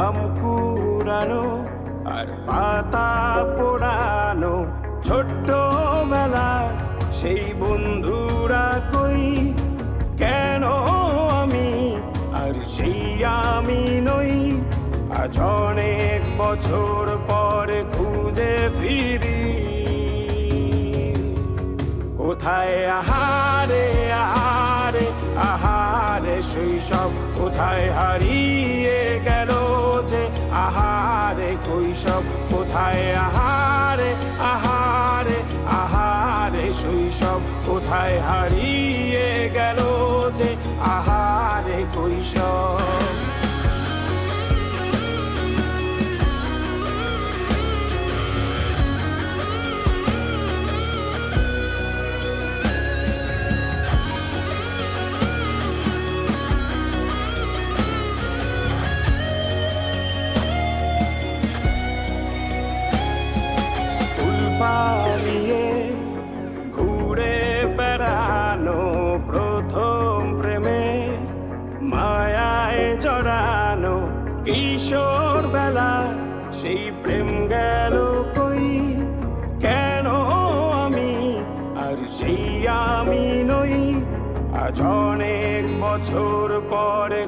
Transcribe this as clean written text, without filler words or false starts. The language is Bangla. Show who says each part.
Speaker 1: আম কুড়ানো আর পাতা পোড়ানো ছোট্টবেলা সেই বন্ধুরা কই কেন আমি আর সেই আমি নই আজ অনেক বছর পরে খুঁজে ফিরি কোথায় আহারে আহারে আহারে শৈশব কোথায় হারিয়ে গেল যে আহারে কৈশব কোথায় আহারে আহারে আহারে শৈশব কোথায় হারিয়ে গেল যে আহারে কৈশব পালিয়ে ঘুরে বেড়ানো প্রথম প্রেমে মায়ায় জড়ানো কিশোর বেলা সেই প্রেম গেল কই কেন আমি আর সেই আমি নই আজ অনেক বছর পরে